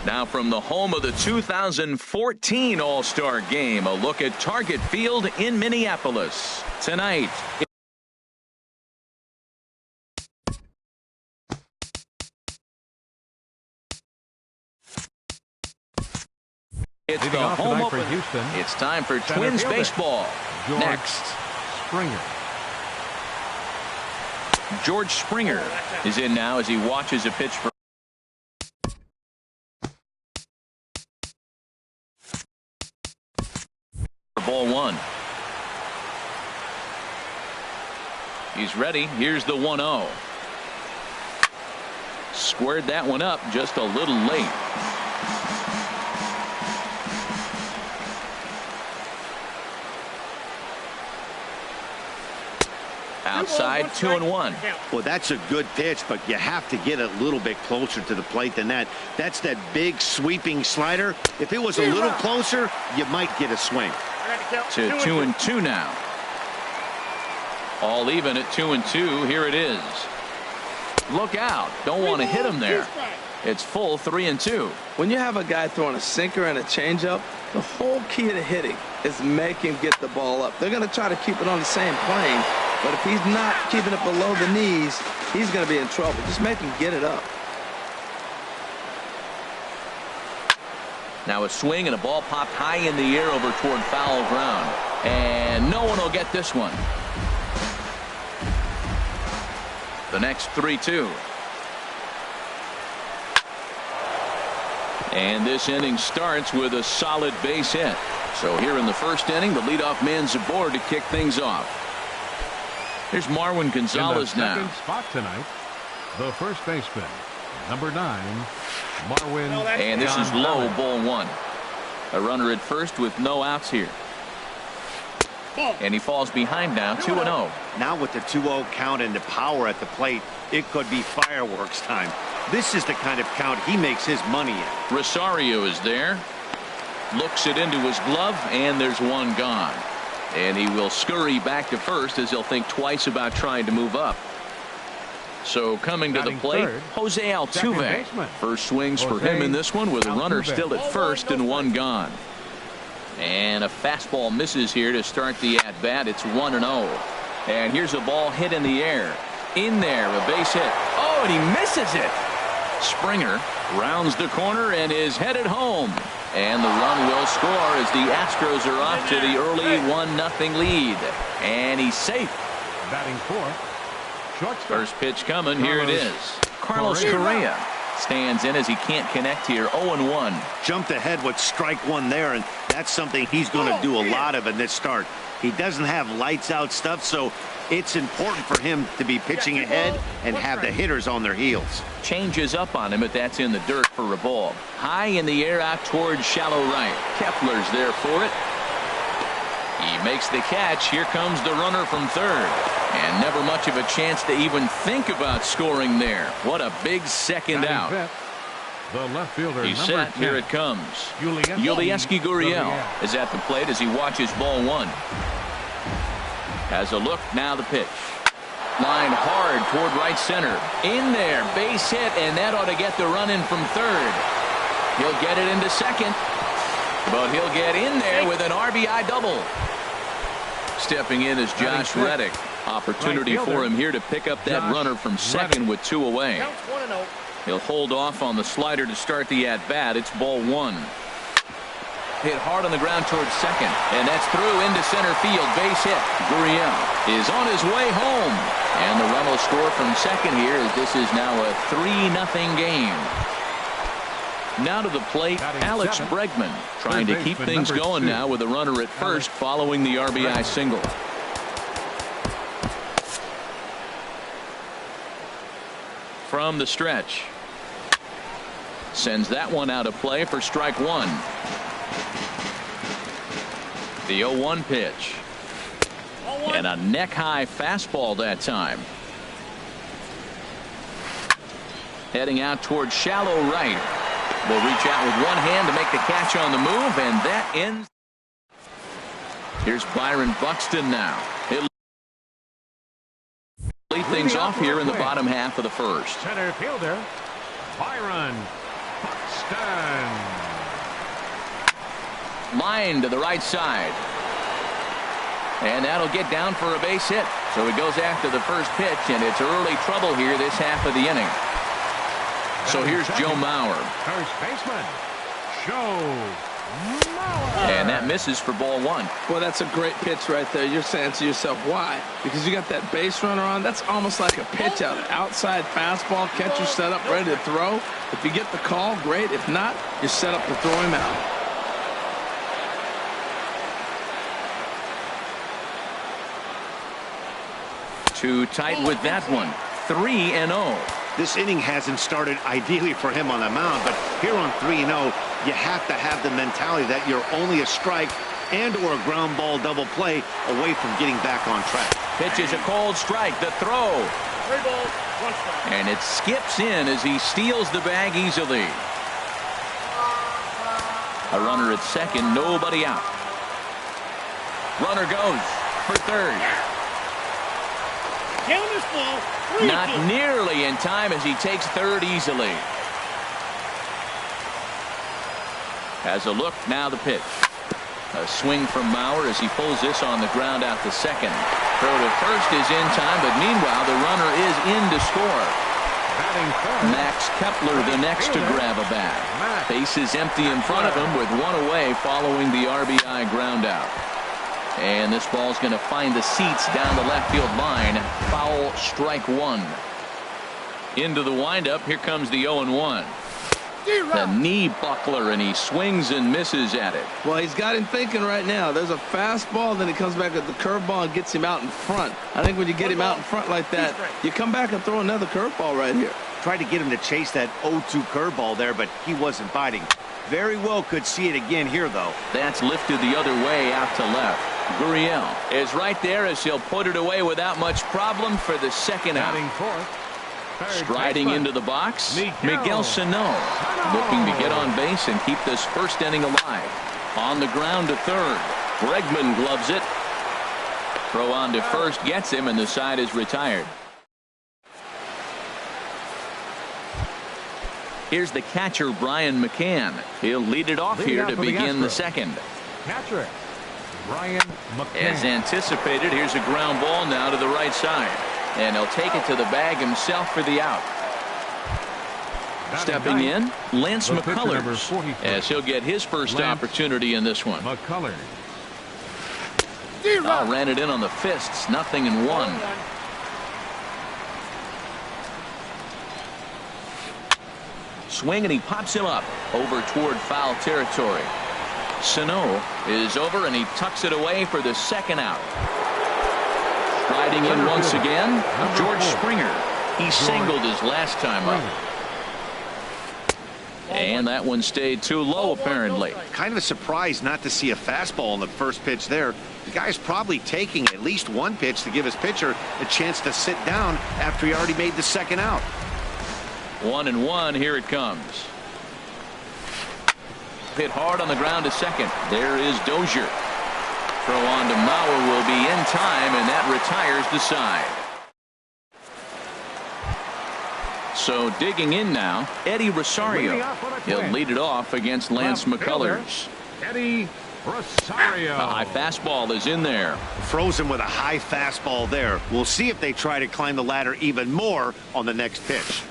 Now from the home of the 2014 All-Star Game, a look at Target Field in Minneapolis. Tonight, it's the home opener. Houston. It's time for Twins baseball. Next, Springer. George Springer is in now as he watches a pitch for ball one. He's ready. Here's the 1-0. Squared that one up just a little late. Outside, 2-1. Well, that's a good pitch, but you have to get a little bit closer to the plate than that. That's that big sweeping slider. If it was a little closer, you might get a swing. To 2-2 now. All even at 2-2. Here it is. Look out. Don't want to hit him there. It's full 3-2. When you have a guy throwing a sinker and a changeup, the whole key to hitting is make him get the ball up. They're going to try to keep it on the same plane, but if he's not keeping it below the knees, he's going to be in trouble. Just make him get it up. Now a swing and a ball popped high in the air over toward foul ground. And no one will get this one. The next 3-2. And this inning starts with a solid base hit. So here in the first inning, the leadoff man's aboard to kick things off. Here's Marwin Gonzalez now. In the second spot tonight, the first baseman, number 9, Marwin. And this is low, ball one. A runner at first with no outs here. And he falls behind now, 2-0. Now with the 2-0 count and the power at the plate, it could be fireworks time. This is the kind of count he makes his money in. Rosario is there. Looks it into his glove, and there's one gone. And he will scurry back to first as he'll think twice about trying to move up. So coming to the plate, Jose Altuve. First swings for him in this one with a runner still at first and one gone. And a fastball misses here to start the at-bat. It's 1-0. And here's a ball hit in the air. In there, a base hit. Oh, and he misses it. Springer rounds the corner and is headed home. And the run will score as the Astros are off to the early 1-0 lead. And he's safe. Batting fourth, shortstop. First pitch coming. Here it is. Carlos Correa stands in as he can't connect here. 0-1. Jumped ahead with strike one there, and that's something he's going to do a lot of in this start. He doesn't have lights out stuff, so it's important for him to be pitching ahead and have the hitters on their heels. Changes up on him, but that's in the dirt for a ball. High in the air out towards shallow right. Kepler's there for it. He makes the catch. Here comes the runner from third. And never much of a chance to even think about scoring there. What a big second out. The left fielder, he's set. 10. Here it comes. Yulieski Gurriel is at the plate as he watches ball one. Has a look. Now the pitch. Line hard toward right center. In there. Base hit, and that ought to get the run in from third. He'll get it into second. But he'll get in there with an RBI double. Stepping in is Josh Reddick. Opportunity for him here to pick up that runner from second with 2 away. He'll hold off on the slider to start the at-bat. It's ball one. Hit hard on the ground towards second. And that's through into center field. Base hit. Gurriel is on his way home. And the run will score from second here as this is now a 3-0 game. Now to the plate, Alex Bregman trying to keep things going now with a runner at first following the RBI single. From the stretch. Sends that one out of play for strike one. The 0-1 pitch. And a neck-high fastball that time. Heading out towards shallow right. Will reach out with one hand to make the catch on the move, and that ends. Here's Byron Buxton now. It Lead things off here in the bottom half of the first. Center fielder, Byron Buxton. Line to the right side. And that'll get down for a base hit. So he goes after the first pitch, and it's early trouble here this half of the inning. So here's Joe Mauer. First baseman, Joe Mauer. And that misses for ball one. Well, that's a great pitch right there. You're saying to yourself, why? Because you got that base runner on. That's almost like a pitch out. An outside fastball, catcher set up, ready to throw. If you get the call, great. If not, you're set up to throw him out. Too tight with that one. 3-0. This inning hasn't started ideally for him on the mound, but here on 3-0, you have to have the mentality that you're only a strike and or a ground ball double play away from getting back on track. Pitch is a cold strike. The throw. 3 balls, 1 strike. And it skips in as he steals the bag easily. A runner at second, nobody out. Runner goes for third. Counter's full. 3-2. Not nearly in time as he takes third easily. Has a look, now the pitch. A swing from Mauer as he pulls this on the ground out to second. Throw to first is in time, but meanwhile the runner is in to score. Max Kepler the next to grab a bat. Base is empty in front of him with one away following the RBI ground out. And this ball's going to find the seats down the left field line. Foul, strike one. Into the windup. Here comes the 0-1. The knee buckler, and he swings and misses at it. Well, he's got him thinking right now. There's a fastball, then he comes back with the curveball and gets him out in front. I think when you get him out in front like that, you come back and throw another curveball right here. Tried to get him to chase that 0-2 curveball there, but he wasn't biting. Very well could see it again here, though. That's lifted the other way out to left. Gurriel is right there as he'll put it away without much problem for the second out. Striding into the box, Miguel Sano, looking to get on base and keep this first inning alive. On the ground to third. Bregman gloves it. Throw on to first gets him, and the side is retired. Here's the catcher, Brian McCann. He'll lead it off here to begin the second. Catcher, Brian McCann. As anticipated, here's a ground ball now to the right side. And he'll take it to the bag himself for the out. Stepping in, Lance McCullers, as he'll get his first opportunity in this one. McCullers. Ran it in on the fists, 0-1. Swing, and he pops him up over toward foul territory. Sano is over, and he tucks it away for the second out. Riding in once again, George Springer. He singled his last time up. And that one stayed too low, apparently. Kind of surprised not to see a fastball on the first pitch there. The guy's probably taking at least one pitch to give his pitcher a chance to sit down after he already made the second out. 1-1, here it comes. Hit hard on the ground to second. There is Dozier. Throw on to Mauer will be in time, and that retires the side. So digging in now, Eddie Rosario. He'll lead it off against Lance McCullers. Eddie Rosario. A high fastball is in there. Frozen with a high fastball there. We'll see if they try to climb the ladder even more on the next pitch.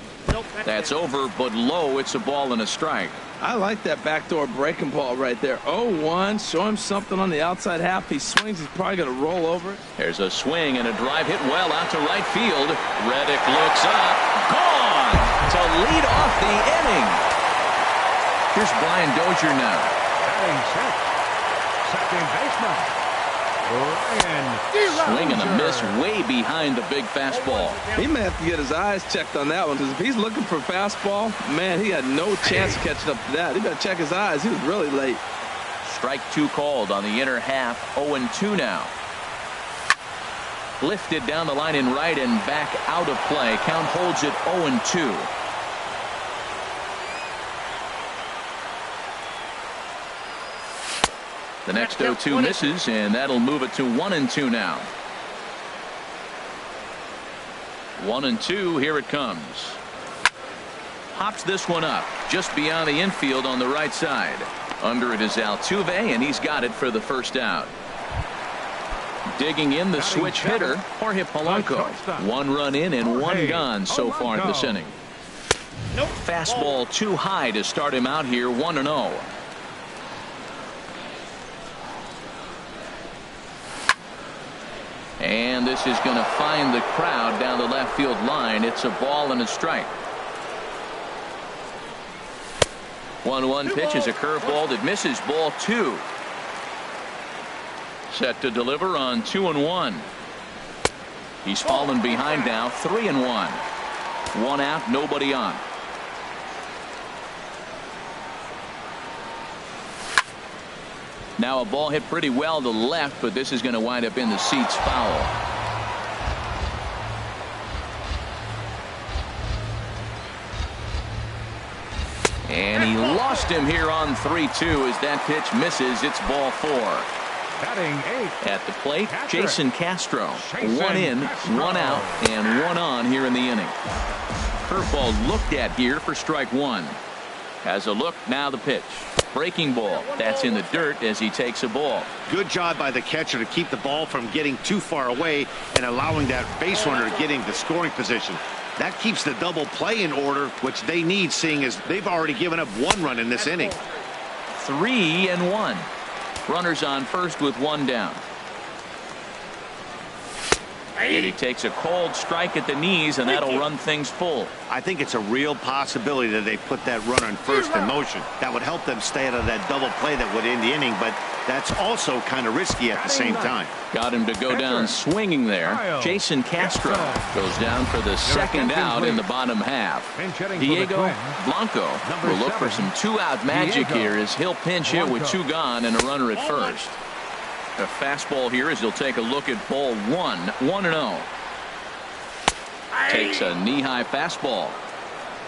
That's over, but low. It's a ball and a strike. I like that backdoor breaking ball right there. 0-1. Show him something on the outside half. He swings. He's probably going to roll over it. There's a swing and a drive hit well out to right field. Reddick looks up. Gone to lead off the inning. Here's Brian Dozier now. Batting sixth, second baseman, Ryan. Swing and a miss way behind the big fastball. He may have to get his eyes checked on that one, because if he's looking for a fastball, man, he had no chance of catching up to that. He better check his eyes. He was really late. Strike two called on the inner half. 0-2 now. Lifted down the line in right and back out of play. Count holds it 0-2. The next 0-2 misses, and that'll move it to 1-2 now. 1-2. Here it comes. Hops this one up just beyond the infield on the right side. Under it is Altuve, and he's got it for the first out. Digging in the switch hitter, Jorge Polanco. 1 run in and 1 gone so far in this inning. Fastball too high to start him out here. 1-0. And this is going to find the crowd down the left field line. It's a ball and a strike. 1-1 pitch is a curveball that misses. Ball 2. Set to deliver on 2-1. He's fallen behind now. 3-1. 1 out, nobody on. Now a ball hit pretty well to left, but this is going to wind up in the seats, foul. And he lost him here on 3-2 as that pitch misses. It's ball 4. Batting 8. At the plate, Jason Castro. 1 in, 1 out, and 1 on here in the inning. Curveball looked at here for strike 1. Has a look, now the pitch. Breaking ball. That's in the dirt as he takes a ball. Good job by the catcher to keep the ball from getting too far away and allowing that base runner to get into scoring position. That keeps the double play in order, which they need, seeing as they've already given up 1 run in this inning. 3-1. Runners on first with 1 down. And he takes a cold strike at the knees, and that'll run things full. I think it's a real possibility that they put that runner in first in motion. That would help them stay out of that double play that would end the inning, but that's also kind of risky at the same time. Got him to go down swinging there. Jason Castro goes down for the second out in the bottom half. Diego Blanco will look for some 2-out magic here as he'll pinch hit with 2 gone and a runner at first. A fastball here as he'll take a look at ball 1. 1-0. Takes a knee-high fastball.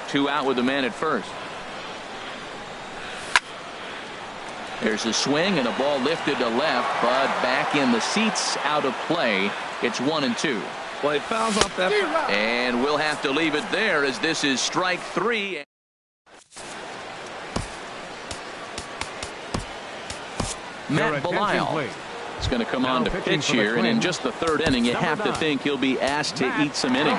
2 out with the man at first. There's a swing and a ball lifted to left, but back in the seats, out of play. It's 1-2. Well, it fouls off that. And we'll have to leave it there as this is strike 3. Matt Belisle. It's going to come on to pitch here, and in just the 3rd inning, you have to think he'll be asked to eat some innings.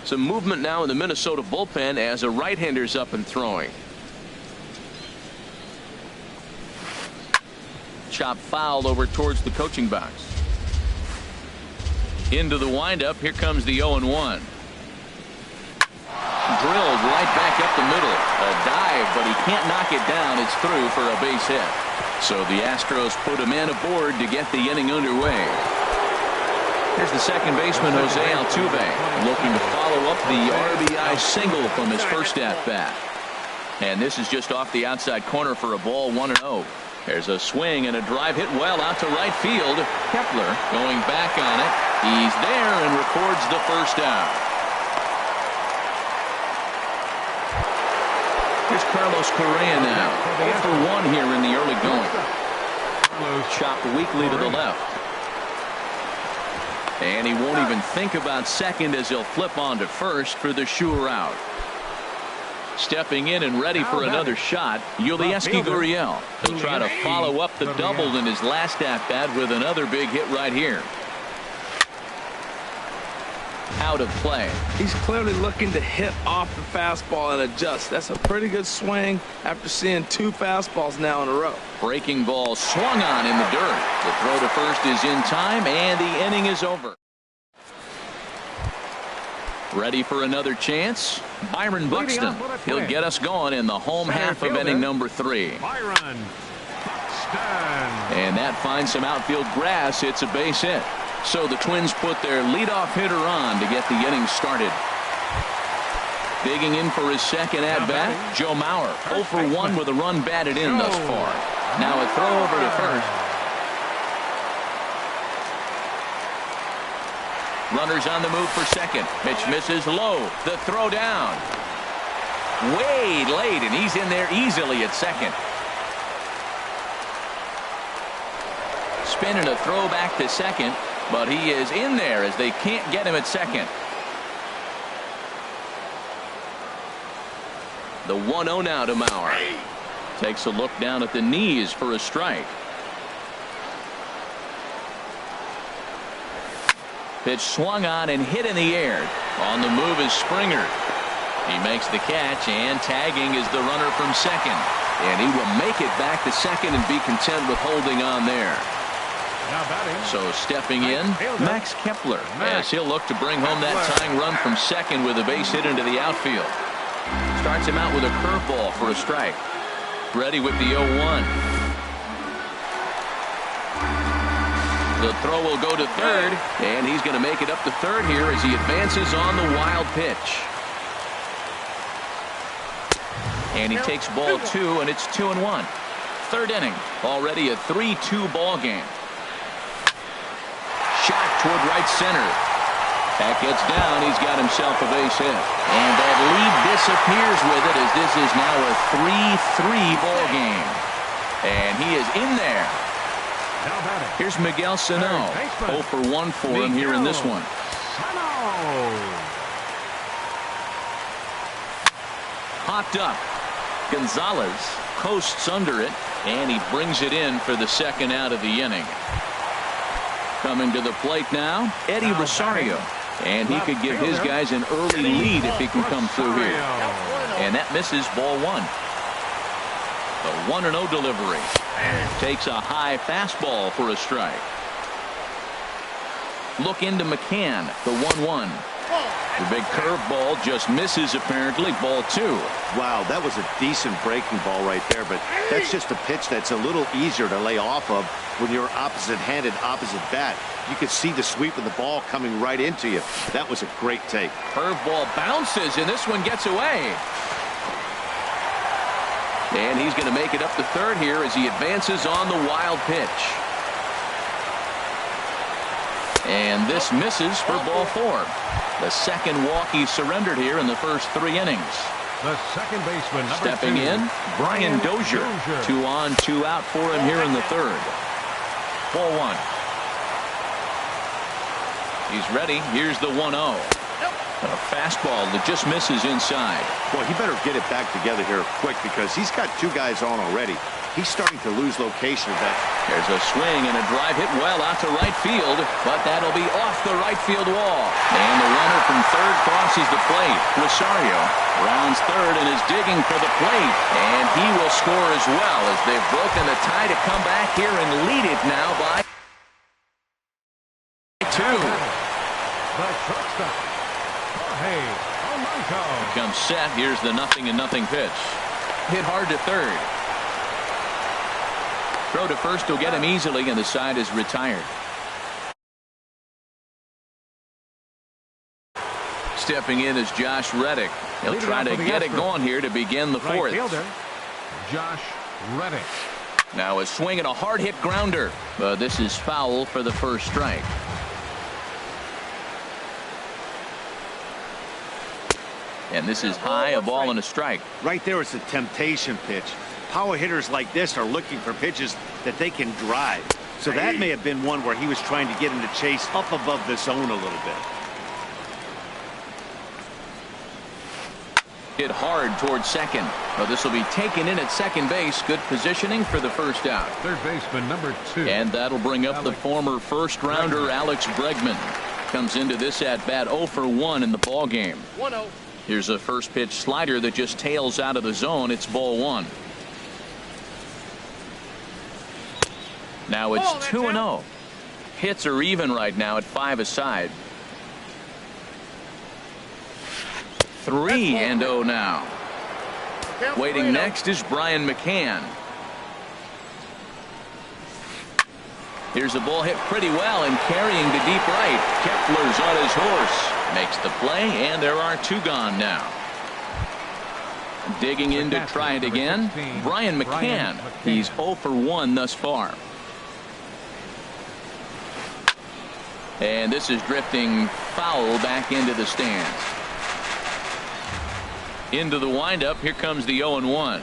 Some movement now in the Minnesota bullpen as a right-hander's up and throwing. Chop foul over towards the coaching box. Into the windup. Here comes the 0-1. Drilled right back up the middle. A dive, but he can't knock it down. It's through for a base hit. So the Astros put a man aboard to get the inning underway. Here's the second baseman, Jose Altuve, looking to follow up the RBI single from his first at-bat. And this is just off the outside corner for a ball. 1-0. There's a swing and a drive hit well out to right field. Kepler going back on it. He's there and records the first out. Here's Carlos Correa now. 0-for-1 here in the early going. Chopped weakly to the left. And he won't even think about second as he'll flip on to first for the sure out. Stepping in and ready for another shot, Yulieski Gurriel. He'll try to follow up the double in his last at-bat with another big hit right here. Out of play. He's clearly looking to hit off the fastball and adjust. That's a pretty good swing after seeing 2 fastballs now in a row. Breaking ball swung on in the dirt. The throw to first is in time, and the inning is over. Ready for another chance? Byron Buxton. He'll get us going in the home half of inning number 3. Byron Buxton. And that finds some outfield grass. It's a base hit. So the Twins put their leadoff hitter on to get the inning started. Digging in for his second at-bat, Joe Mauer. 0 for 1 with a run batted in thus far. Now a throw over to first. Runners on the move for second. Pitch misses low. The throw down. Way late, and he's in there easily at second. Spin and a throw back to second, but he is in there as they can't get him at second. The 1-0 now to Mauer. Takes a look down at the knees for a strike. Pitch swung on and hit in the air. On the move is Springer. He makes the catch, and tagging is the runner from second. And he will make it back to second and be content with holding on there. So stepping in, Max Kepler, as he'll look to bring home that tying run from second with a base hit into the outfield. Starts him out with a curveball for a strike. Ready with the 0-1. The throw will go to third, and he's going to make it up to third here as he advances on the wild pitch. And he takes ball 2, and it's 2-1. Third inning, already a 3-2 ball game. Shot toward right center. That gets down. He's got himself a base hit. And that lead disappears with it as this is now a 3-3 ball game. And he is in there. Here's Miguel Sano. 0 for 1 for him here in this one. Popped up. Gonzalez coasts under it, and he brings it in for the second out of the inning. Coming to the plate now, Eddie Rosario. And he could give his guys an early lead if he can come through here. And that misses ball 1. The 1-0 delivery. Takes a high fastball for a strike. Look into McCann, the 1-1. The big curveball just misses apparently. Ball 2. Wow, that was a decent breaking ball right there, but that's just a pitch that's a little easier to lay off of when you're opposite-handed, opposite bat. You could see the sweep of the ball coming right into you. That was a great take. Curveball bounces, and this one gets away. And he's going to make it up to third here as he advances on the wild pitch. And this misses for ball 4. The second walk he surrendered here in the first 3 innings. The second baseman, stepping in, Brian Dozier. 2 on, 2 out for him here in the third. Ball 1. He's ready. Here's the 1-0. A fastball that just misses inside. Boy, he better get it back together here quick because he's got 2 guys on already. He's starting to lose location of that. There's a swing and a drive hit well out to right field, but that'll be off the right field wall. And the runner from third crosses the plate. Rosario rounds third and is digging for the plate. And he will score as well as they've broken the tie to come back here and lead it now by 2. The shortstop, Comes set. Here's the 0-0 pitch. Hit hard to third. Throw to first will get him easily, and the side is retired. Stepping in is Josh Reddick. He'll try to get it going here to begin the 4th. Josh Reddick. Now a swing and a hard hit grounder. But this is foul for the first strike. And this is high, a ball and a strike. Right there is a temptation pitch. Power hitters like this are looking for pitches that they can drive. So that may have been one where he was trying to get him to chase up above the zone a little bit. Hit hard towards second. Well, this will be taken in at second base. Good positioning for the first out. Third baseman number 2. And that'll bring up the former first rounder Alex Bregman. Comes into this at bat 0 for 1 in the ball game. 1-0. Here's a first pitch slider that just tails out of the zone. It's ball 1. Now it's 2-0. Hits are even right now at 5 aside. 3-0 now. Waiting next is Brian McCann. Here's a ball hit pretty well and carrying to deep right. Kepler's on his horse. Makes the play, and there are 2 gone now. Digging in to try it again, Brian McCann. He's 0 for 1 thus far. And this is drifting foul back into the stands. Into the windup. Here comes the 0-1.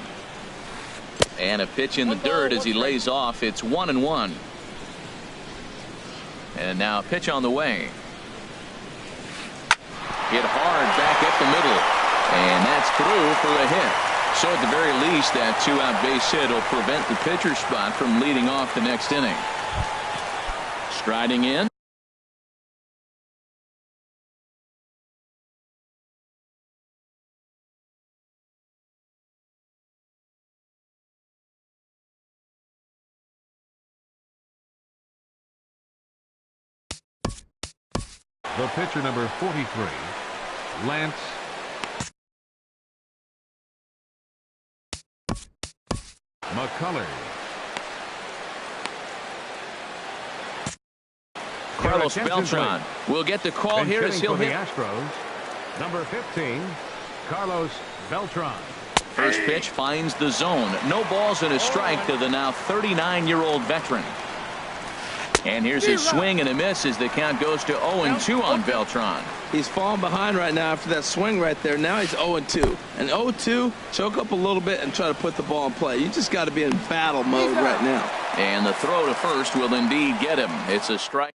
And a pitch in the dirt as he lays off. It's 1-1. And now a pitch on the way. Hit hard back up the middle. And that's through for a hit. So at the very least, that 2-out base hit will prevent the pitcher spot from leading off the next inning. Striding in. The pitcher, number 43, Lance McCullers. Carlos Beltran will get the call here as he'll hit. The Astros, number 15, Carlos Beltran. First pitch finds the zone. No balls and a strike to the now 39-year-old veteran. And here's his swing and a miss as the count goes to 0-2 on Beltran. He's falling behind right now after that swing right there. Now he's 0-2. And 0-2, choke up a little bit and try to put the ball in play. You just got to be in battle mode right now. And the throw to first will indeed get him. It's a strike.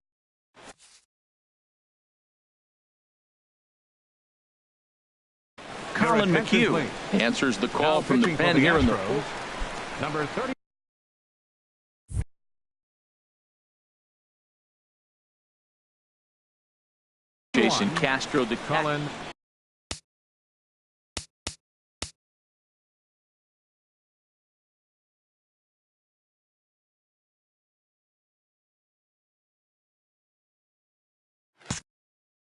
Colin McHugh answers the call from the pen here in the fourth. Number 30. Jason Castro the Colin.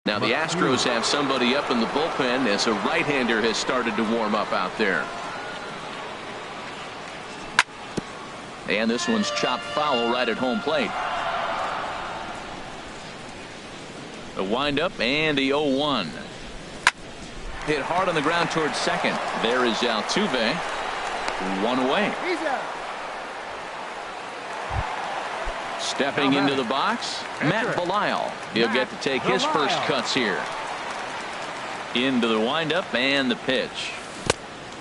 Now the Astros have somebody up in the bullpen as a right-hander has started to warm up out there. And this one's chopped foul right at home plate. The windup and the 0-1. Hit hard on the ground towards second. There is Altuve. One away. Stepping into the box, Matt Belisle. He'll get to take his first cuts here. Into the windup and the pitch.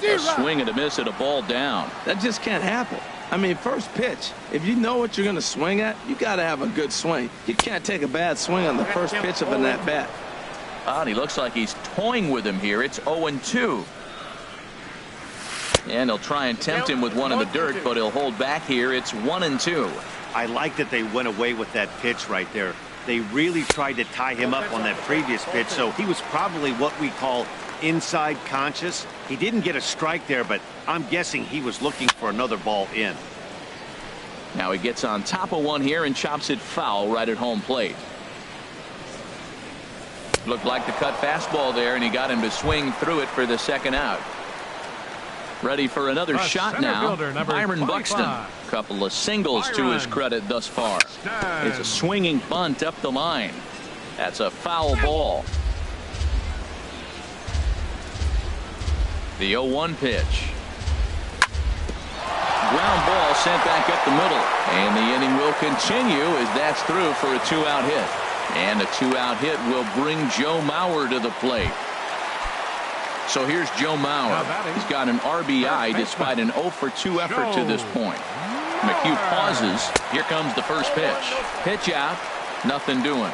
A swing and a miss at a ball down. That just can't happen. I mean, first pitch, if you know what you're going to swing at, you got to have a good swing. You can't take a bad swing on the first pitch of an at-bat. And he looks like he's toying with him here. It's 0-2. And he'll try and tempt him with one in the dirt, but he'll hold back here. It's 1-2. I like that they went away with that pitch right there. They really tried to tie him up on that previous pitch, so he was probably what we call inside conscious. He didn't get a strike there, but I'm guessing he was looking for another ball in. Now he gets on top of one here and chops it foul right at home plate. Looked like the cut fastball there, and he got him to swing through it for the second out. Ready for another shot now. Byron Buxton. Couple of singles to his credit thus far. It's a swinging bunt up the line. That's a foul ball. The 0-1 pitch. Ground ball sent back up the middle. And the inning will continue as that's through for a 2-out hit. And a 2-out hit will bring Joe Mauer to the plate. So here's Joe Mauer. He's got an RBI despite an 0 for 2 effort to this point. McHugh pauses. Here comes the first pitch. Pitch out. Nothing doing.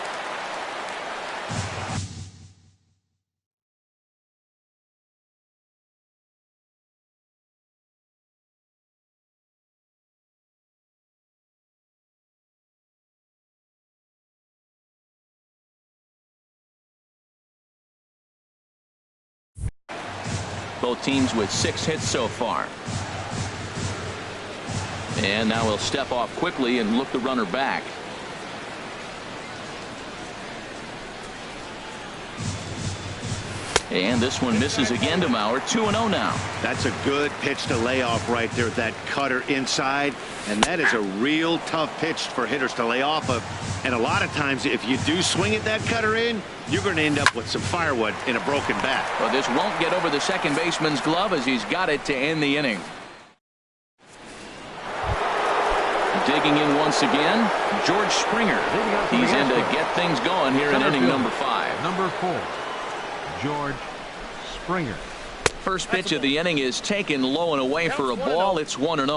Both teams with 6 hits so far. And now he'll step off quickly and look the runner back. And this one misses again to Mauer. 2-0 now. That's a good pitch to lay off right there, that cutter inside. And that is a real tough pitch for hitters to lay off of. And a lot of times, if you do swing at that cutter in, you're going to end up with some firewood in a broken bat. Well, this won't get over the second baseman's glove as he's got it to end the inning. Digging in once again, George Springer. He's in to get things going here in inning number 5. Number 4, George Springer. First pitch of the inning is taken low and away for a ball. It's 1-0.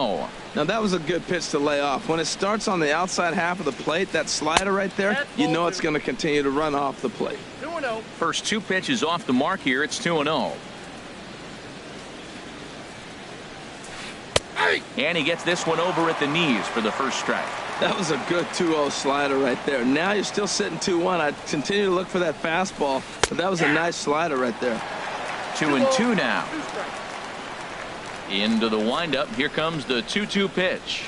Now that was a good pitch to lay off. When it starts on the outside half of the plate, that slider right there, you know it's going to continue to run off the plate. 2-0. First 2 pitches off the mark here. It's 2-0. And he gets this one over at the knees for the first strike. That was a good 2-0 slider right there. Now you're still sitting 2-1. I'd continue to look for that fastball, but that was a nice slider right there. 2-2 now. Into the windup. Here comes the 2-2 pitch.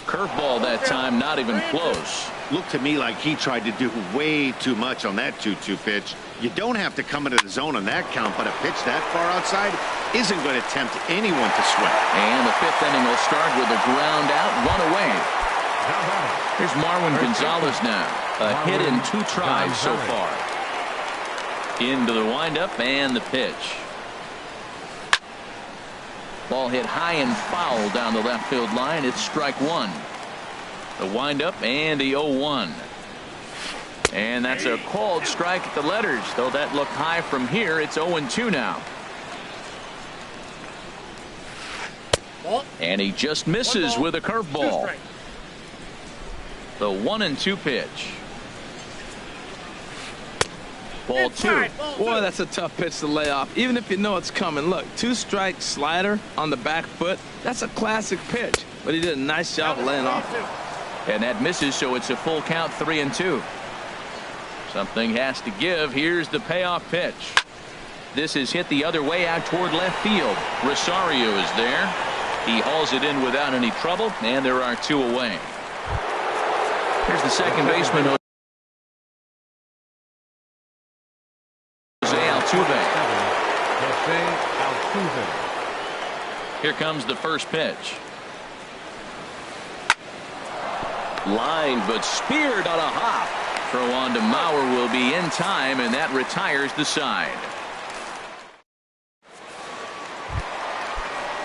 Curveball that time, not even close. Looked to me like he tried to do way too much on that 2-2 pitch. You don't have to come into the zone on that count, but a pitch that far outside isn't going to tempt anyone to swing. And the 5th inning will start with a ground out, run away. Here's Marwin Gonzalez now. A hit in 2 tries so far. Into the windup and the pitch. Ball hit high and foul down the left field line. It's strike 1. The windup and the 0-1. And that's a called strike at the letters, though that looked high from here. It's 0-2 now. And he just misses with a curveball. The 1-2 pitch. Ball 2. Boy, that's a tough pitch to lay off, even if you know it's coming. Look, 2-strike slider on the back foot. That's a classic pitch, but he did a nice job of laying off it. And that misses, so it's a full count, 3-2. Something has to give. Here's the payoff pitch. This is hit the other way out toward left field. Rosario is there. He hauls it in without any trouble, and there are 2 away. Here's the second baseman, Jose Altuve. Here comes the first pitch. Lined but speared on a hop. Throw on to Mauer will be in time, and that retires the side.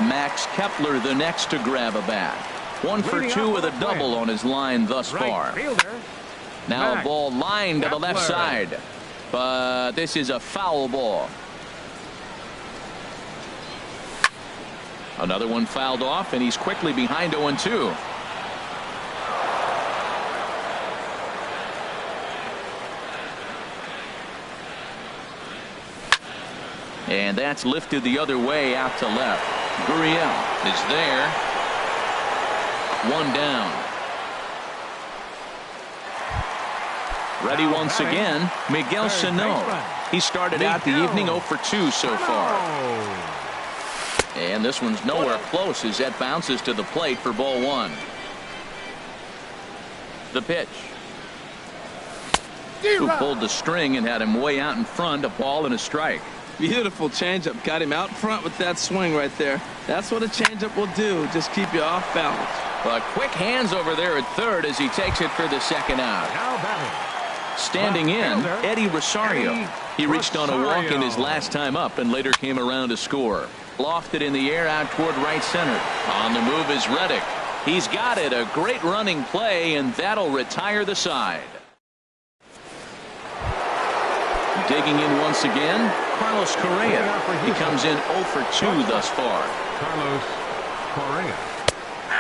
Max Kepler the next to grab a bat. 1 for 2 with a double on his line thus far. Now a ball lined to the left side, but this is a foul ball. Another one fouled off, and he's quickly behind 0-2. And that's lifted the other way out to left. Gurriel is there. 1 down. Ready once again, Miguel Sano. He started out the evening 0 for 2 so far. And this one's nowhere close as that bounces to the plate for ball 1. The pitch. Who pulled the string and had him way out in front, a ball and a strike. Beautiful changeup. Got him out front with that swing right there. That's what a changeup will do. Just keep you off balance. But quick hands over there at third as he takes it for the second out. Standing in, Eddie Rosario. He reached on a walk in his last time up and later came around to score. Lofted in the air out toward right center. On the move is Reddick. He's got it. A great running play, and that'll retire the side. Digging in once again, Carlos Correa. He comes in 0 for 2 thus far. Carlos Correa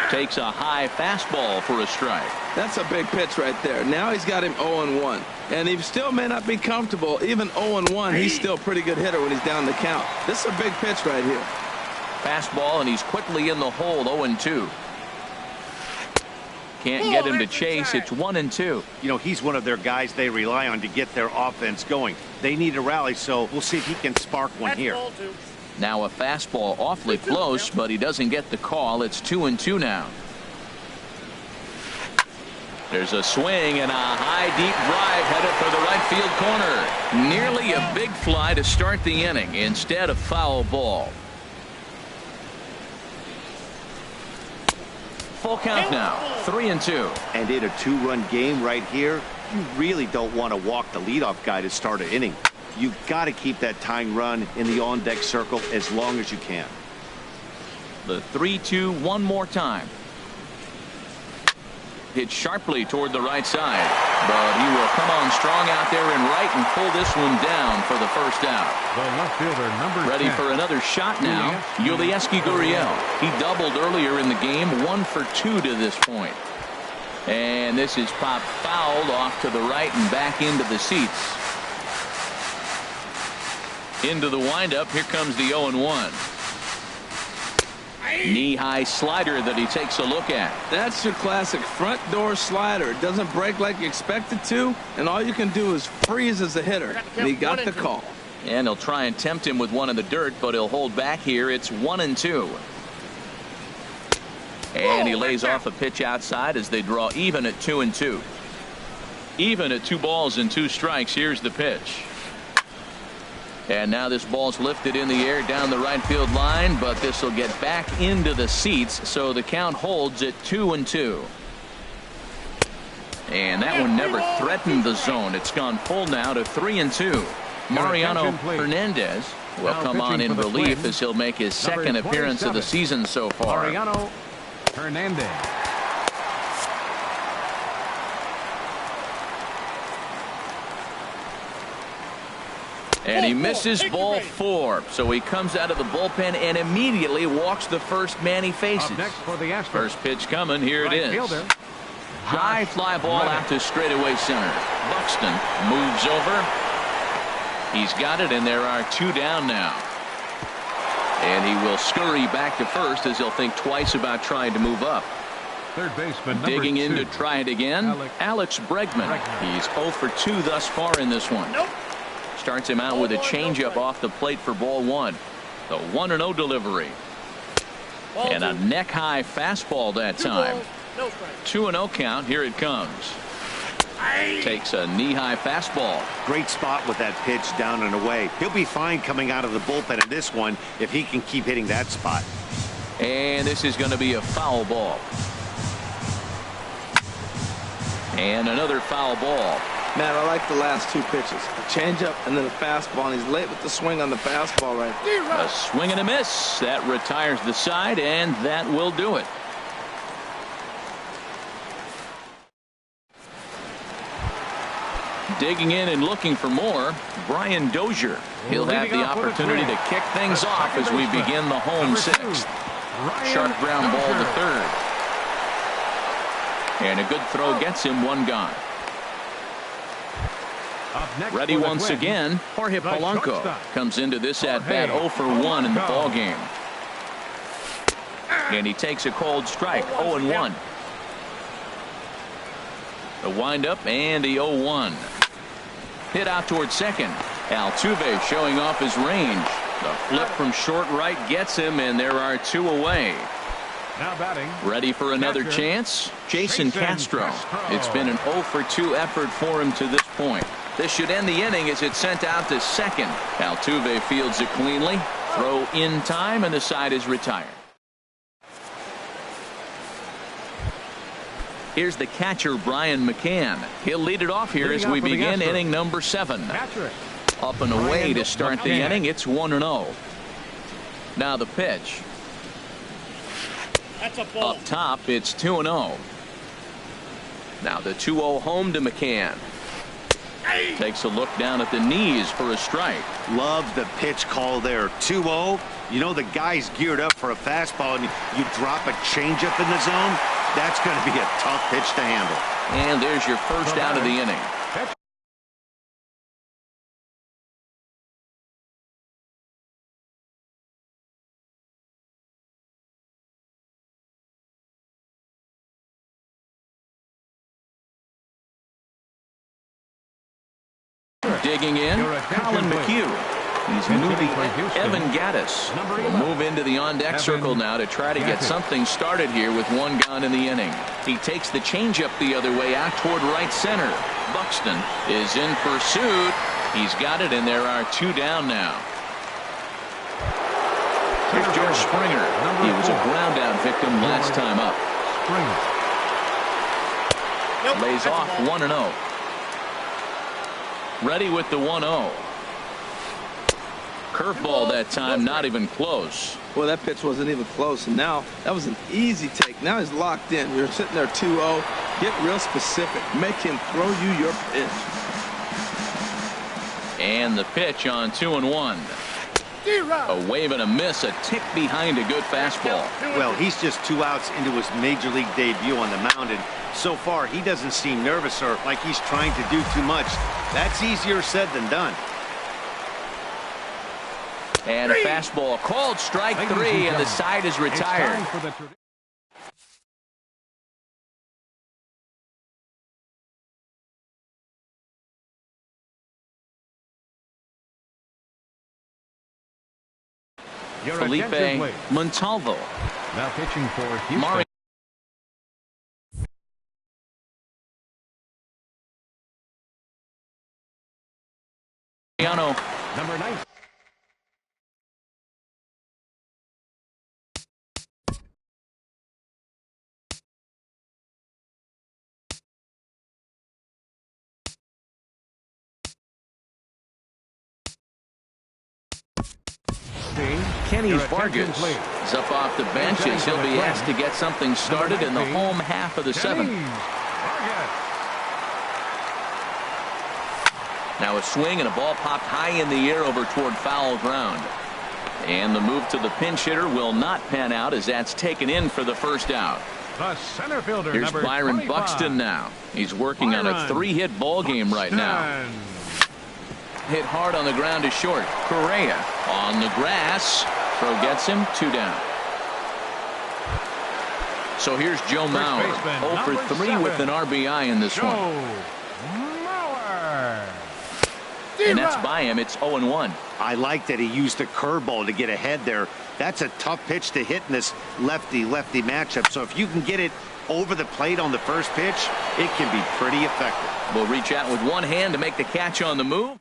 takes a high fastball for a strike. That's a big pitch right there. Now he's got him 0-1. And he still may not be comfortable. Even 0-1, he's still a pretty good hitter when he's down the count. This is a big pitch right here. Fastball, and he's quickly in the hole, 0-2. Can't get him to chase. It's 1-2. You know, he's one of their guys they rely on to get their offense going. They need a rally, so we'll see if he can spark one here. Now a fastball awfully close, but he doesn't get the call. It's 2-2 now. There's a swing and a high, deep drive headed for the right field corner. Nearly a big fly to start the inning instead of foul ball. Full count now, 3-2. And in a 2-run game right here, you really don't want to walk the leadoff guy to start an inning. You've got to keep that tying run in the on-deck circle as long as you can. The 3-2 one more time. Hit sharply toward the right side, but he will come on strong out there in right and pull this one down for the first out. The left fielder, number Ready 10. for another shot now. Gmuasc007. He doubled earlier in the game, 1 for 2 to this point. And this is popped fouled off to the right and back into the seats. Into the windup. Here comes the 0-1. Knee-high slider that he takes a look at. That's your classic front door slider. It doesn't break like you expect it to, and all you can do is freeze as a hitter. And he got the call. And he'll try and tempt him with one in the dirt, but he'll hold back here. It's 1-2. And he lays off a pitch outside as they draw even at 2-2. Even at 2 balls and 2 strikes. Here's the pitch. And now this ball's lifted in the air down the right field line, but this will get back into the seats, so the count holds at 2-2. And that one never threatened the zone. It's gone full now to 3-2. Mariano Hernandez will come on in relief as he'll make his second appearance of the season so far. Mariano Hernandez. And he misses ball 4, so he comes out of the bullpen and immediately walks the first man he faces. Up next for the Astros. First pitch coming. Here it is. Fielder. High fly ball out to straightaway center. Buxton moves over. He's got it, and there are 2 down now. And he will scurry back to first as he'll think twice about trying to move up. Third baseman, Digging in number to 2. try it again. Alex Bregman. He's 0 for 2 thus far in this one. Starts him out with a changeup off the plate for ball 1. The 1-0 delivery. And a neck-high fastball that time. 2-0 count. Here it comes. Takes a knee-high fastball. Great spot with that pitch down and away. He'll be fine coming out of the bullpen in this one if he can keep hitting that spot. And this is going to be a foul ball. And another foul ball. Man, I like the last 2 pitches. A changeup and then a fastball, and he's late with the swing on the fastball right there. A swing and a miss. That retires the side, and that will do it. Digging in and looking for more, Brian Dozier. He'll have the opportunity to kick things off as we begin the home 6th. Sharp ground ball to third. And a good throw gets him 1 gone. Ready once again, Jorge Polanco comes into this at-bat 0 for 1 in the ball game. And he takes a cold strike, 0-1. The windup and the 0-1. Hit out towards second. Altuve showing off his range. The flip from short right gets him, and there are 2 away. Now batting. Ready for another chance? Jason Castro. It's been an 0 for 2 effort for him to this point. This should end the inning as it's sent out to second. Altuve fields it cleanly. Throw in time, and the side is retired. Here's the catcher, Brian McCann. He'll lead it off here as we begin inning number 7. Up and away to start the inning. It's 1-0. Now the pitch. That's a ball. Up top, it's 2-0. Now the 2-0 home to McCann. Takes a look down at the knees for a strike. Love the pitch call there. 2-0. You know the guy's geared up for a fastball, and you drop a changeup in the zone. That's going to be a tough pitch to handle. And there's your first out of the inning. Digging in, Colin McHugh. He's moving. Evan Gaddis will move into the on-deck circle now to try to get something started here with one gone in the inning. He takes the changeup the other way out toward right center. Buxton is in pursuit. He's got it, and there are two down now. Here's George Springer. He was a ground-out victim last time up. Lays off 1-0. Ready with the 1-0. Curveball that time, not even close. Well, that pitch wasn't even close, and now that was an easy take. Now he's locked in. You're sitting there 2-0. Get real specific. Make him throw you your pitch. And the pitch on 2-1. A wave and a miss, a tick behind a good fastball. Well, he's just 2 outs into his major league debut on the mound, and so far he doesn't seem nervous or like he's trying to do too much. That's easier said than done. And a fastball called strike 3, and the side is retired. Felipe Montalvo. Now pitching for Houston. Number 9. Kenny Vargas is up off the bench as he'll be asked to get something started in the home half of the 7th. Now a swing and a ball popped high in the air over toward foul ground. And the move to the pinch hitter will not pan out as that's taken in for the first out. The center fielder, here's Byron 25. Buxton now. He's working on a 3-hit ball game right now. Hit hard on the ground to short. Correa on the grass. Throw gets him 2 down. So here's Joe Mauer, 0 for 3 with an RBI in this one. And that's by him. It's 0-1. I like that he used a curveball to get ahead there. That's a tough pitch to hit in this lefty-lefty matchup. So if you can get it over the plate on the first pitch, it can be pretty effective. Will reach out with one hand to make the catch on the move.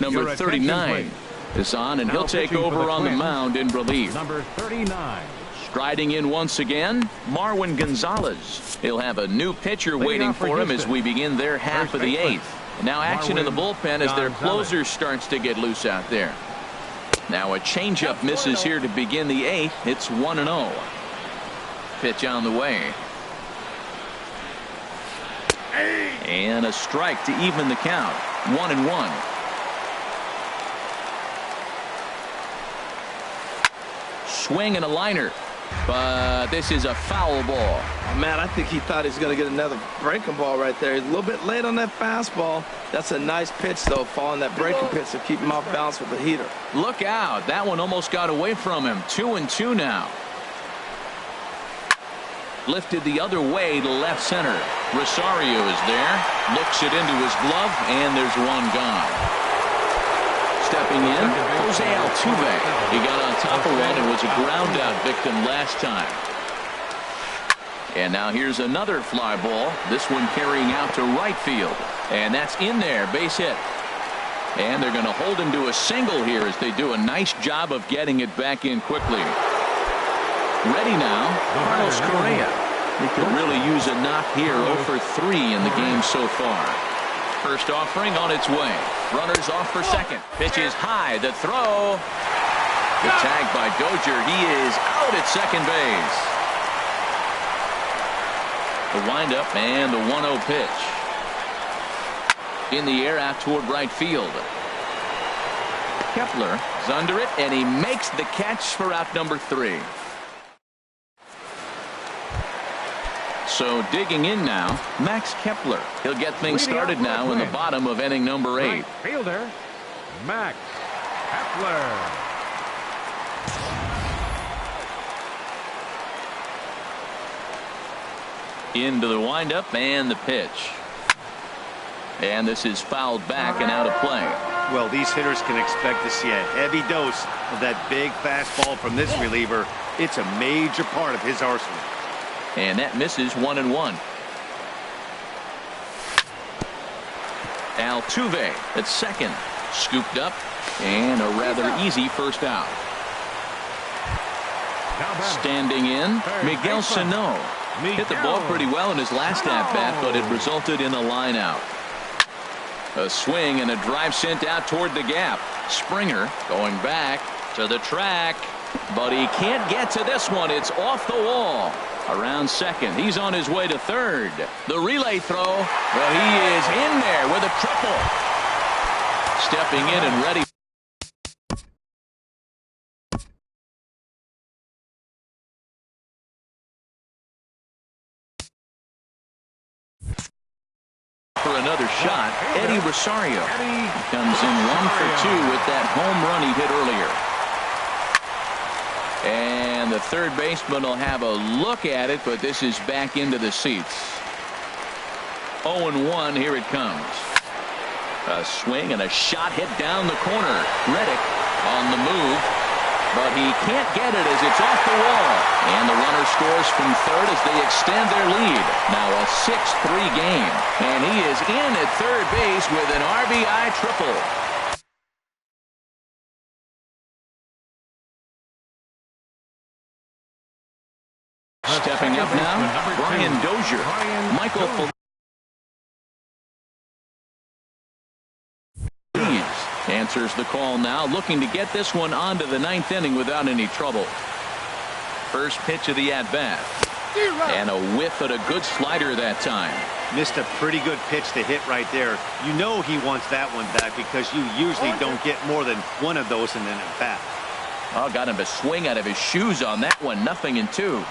Number 39 is on, and he'll take over on the mound in relief. Number 39. Striding in once again, Marwin Gonzalez. He'll have a new pitcher waiting for him as we begin their half of the 8th. And now action in the bullpen as their closer starts to get loose out there. Now a changeup misses here to begin the 8th. It's 1-0. Pitch on the way. And a strike to even the count. 1-1. Swing and a liner, but this is a foul ball. Oh, man, I think he thought he was going to get another breaking ball right there. He's a little bit late on that fastball. That's a nice pitch, though, following that breaking pitch to keep him off balance with the heater. Look out. That one almost got away from him. 2-2 now. Lifted the other way to left center. Rosario is there. Looks it into his glove, and there's one gone. Stepping in, Jose Altuve. He got on top of one and was a ground-out victim last time. And now here's another fly ball. This one carrying out to right field. And that's in there, base hit. And they're going to hold him to a single here as they do a nice job of getting it back in quickly. Ready now, Carlos Correa. He could really use a knock here. 0 for 3 in the game so far. First offering on its way. Runners off for second. Pitch is high. The throw. The tag by Dozier. He is out at second base. The windup and the 1-0 pitch. In the air out toward right field. Kepler is under it, and he makes the catch for out number 3. So digging in now, Max Kepler. He'll get things started now in the bottom of inning number 8. Right fielder, Max Kepler. Into the windup and the pitch. And this is fouled back and out of play. Well, these hitters can expect to see a heavy dose of that big fastball from this reliever. It's a major part of his arsenal. And that misses 1-1. Altuve at second. Scooped up. And a rather easy first out. Standing in, Miguel Sano. Hit the ball pretty well in his last at-bat, but it resulted in a line out. A swing and a drive sent out toward the gap. Springer going back to the track, but he can't get to this one. It's off the wall. Around second. He's on his way to third. The relay throw. Well, he is in there with a triple. Stepping in and ready. For another shot, Eddie Rosario comes in 1 for 2 with that home run he hit earlier. And the third baseman will have a look at it, but this is back into the seats. 0-1, here it comes. A swing and a shot hit down the corner. Reddick on the move, but he can't get it as it's off the wall. And the runner scores from third as they extend their lead. Now a 6-3 game. And he is in at third base with an RBI triple. Stepping up now, Brian Dozier. Michael answers the call now, looking to get this one onto the ninth inning without any trouble. First pitch of the at-bat. And a whiff at a good slider that time. Missed a pretty good pitch to hit right there. You know he wants that one back because you usually don't get more than one of those in an at-bat. Oh, got him to swing out of his shoes on that one. 0-2.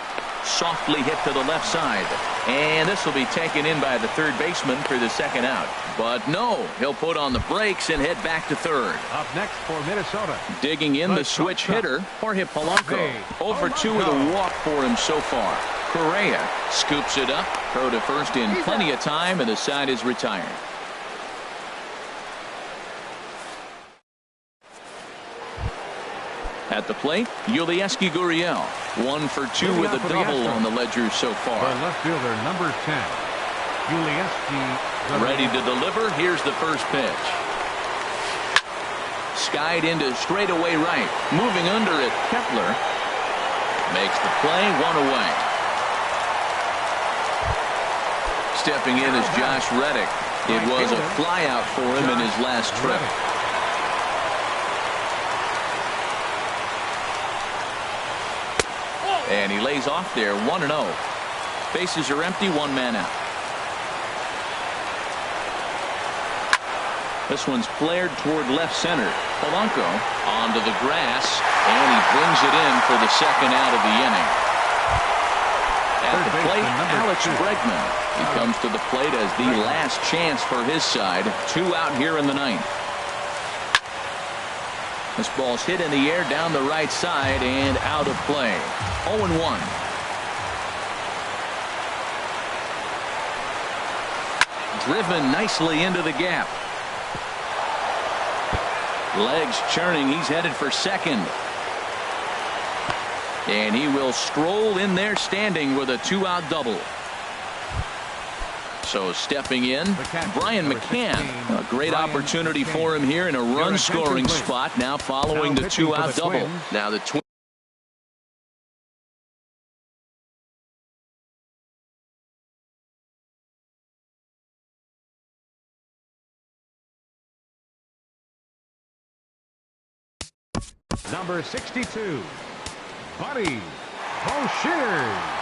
Softly hit to the left side. And this will be taken in by the third baseman for the second out. But no, he'll put on the brakes and head back to third. Up next for Minnesota. Digging in the switch hitter, Jorge Polanco. 0 for 2 with a walk for him so far. Correa scoops it up. Throw to first in plenty of time, and the side is retired. At the plate, Yulieski Gurriel. 1 for 2 with a double on the ledger so far. The left fielder, number 10, Yulieski. Ready to deliver. Here's the first pitch. Skied into straightaway right. Moving under it, Kepler makes the play. 1 away. Stepping in is Josh Reddick. It was a flyout for him in his last trip. And he lays off there. 1-0. Bases are empty. 1 man out. This one's flared toward left center. Polanco onto the grass, and he brings it in for the second out of the inning. At the plate, Alex Bregman. He comes to the plate as the last chance for his side. 2 out here in the ninth. This ball's hit in the air down the right side and out of play. 0-1. Driven nicely into the gap. Legs churning. He's headed for second. And he will stroll in there standing with a 2-out double. So stepping in, Brian McCann. A great opportunity for him here in a run-scoring spot now following the 2-out double. Now the Twins. Number 62, Buddy Boucher.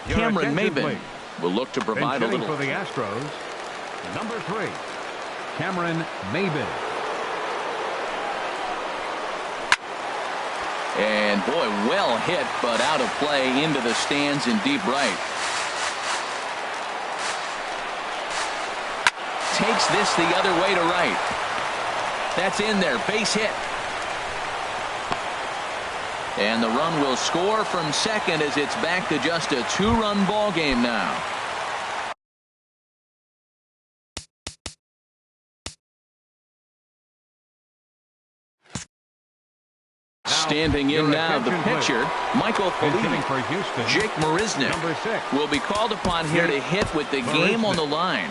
Cameron Maybin will look to provide a little. For the Astros, number 3, Cameron Maybin. And boy, well hit, but out of play into the stands in deep right. Takes this the other way to right. That's in there. Base hit. And the run will score from second as it's back to just a two-run ball game now. Standing in now, the pitcher, Michael Felipe. Jake Marisnick will be called upon here to hit with the game on the line.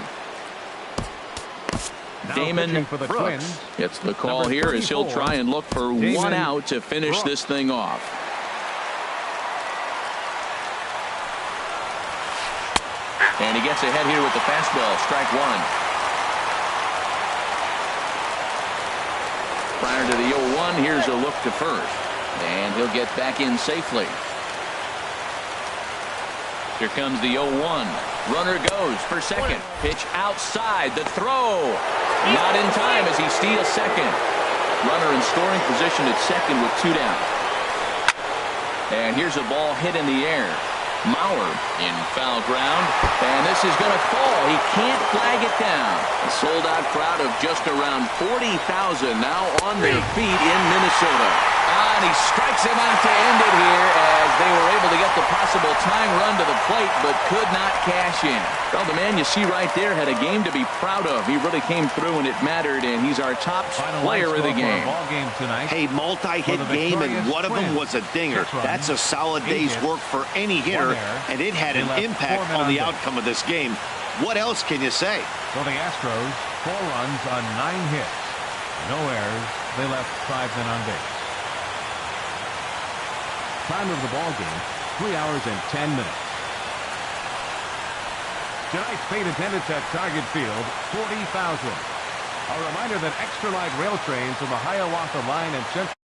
Damon Brooks gets the call here as he'll try and look for one out to finish this thing off. And he gets ahead here with the fastball, strike one. Prior to the 0-1, here's a look to first. And he'll get back in safely. Here comes the 0-1. Runner goes for second. Pitch outside. The throw. Not in time as he steals second. Runner in scoring position at second with two down. And here's a ball hit in the air. Mauer in foul ground. And this is going to fall. He can't flag it down. A sold-out crowd of just around 40,000 now on their feet in Minnesota. And he strikes him out to end it here as they were able to get the possible tying run to the plate but could not cash in. Well, the man you see right there had a game to be proud of. He really came through and it mattered, and he's our top player of the game. Hey, multi-hit game, and one of them was a dinger. That's a solid day's work for any hitter, and it had an impact on the outcome of this game. What else can you say? For the Astros, 4 runs on 9 hits. No errors. They left 5 men on base. Time of the ball game, 3 hours and 10 minutes. Tonight's paid attendance at Target Field, 40,000. A reminder that extra light rail trains from the Hiawatha Line and Central